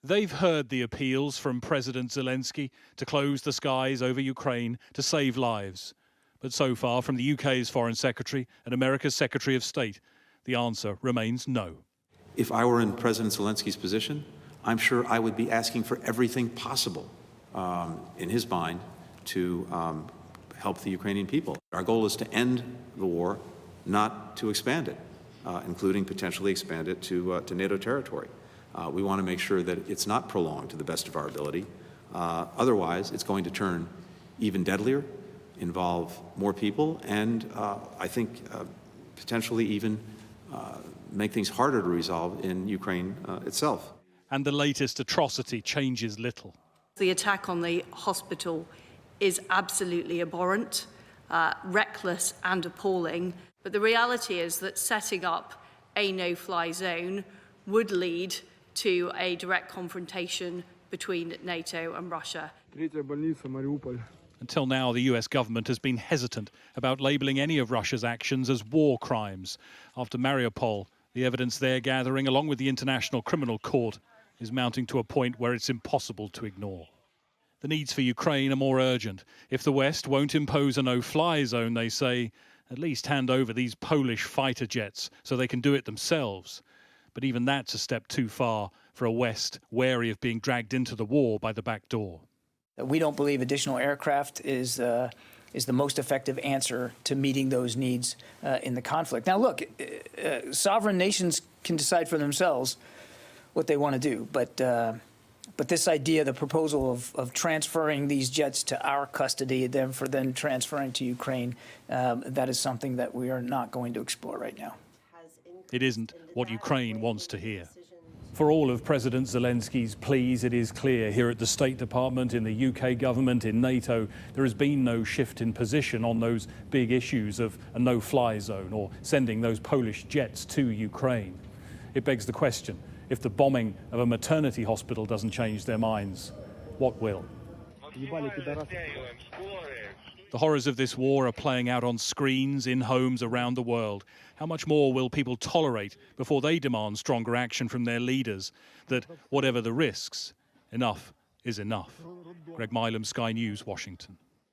They've heard the appeals from President Zelenskyy to close the skies over Ukraine to save lives. But so far, from the UK's Foreign Secretary and America's Secretary of State, the answer remains no. If I were in President Zelensky's position, I'm sure I would be asking for everything possible in his mind to help the Ukrainian people. Our goal is to end the war, not to expand it, including potentially expand it to NATO territory. We want to make sure that it's not prolonged to the best of our ability. Otherwise, it's going to turn even deadlier, involve more people, and I think potentially even make things harder to resolve in Ukraine itself. And the latest atrocity changes little. The attack on the hospital is absolutely abhorrent, reckless and appalling. But the reality is that setting up a no-fly zone would lead to a direct confrontation between NATO and Russia. Until now, the US government has been hesitant about labelling any of Russia's actions as war crimes. After Mariupol, the evidence they're gathering, along with the International Criminal Court, is mounting to a point where it's impossible to ignore. The needs for Ukraine are more urgent. If the West won't impose a no-fly zone, they say, at least hand over these Polish fighter jets so they can do it themselves. But even that's a step too far for a West wary of being dragged into the war by the back door. We don't believe additional aircraft is the most effective answer to meeting those needs in the conflict. Now, look, sovereign nations can decide for themselves what they want to do, but this idea, the proposal of transferring these jets to our custody, then transferring to Ukraine, that is something that we are not going to explore right now. It isn't what Ukraine wants to hear. For all of President Zelensky's pleas, it is clear here at the State Department, in the UK government, in NATO, there has been no shift in position on those big issues of a no-fly zone or sending those Polish jets to Ukraine. It begs the question, if the bombing of a maternity hospital doesn't change their minds, what will? The horrors of this war are playing out on screens in homes around the world. How much more will people tolerate before they demand stronger action from their leaders? That whatever the risks, enough is enough. Greg Milam, Sky News, Washington.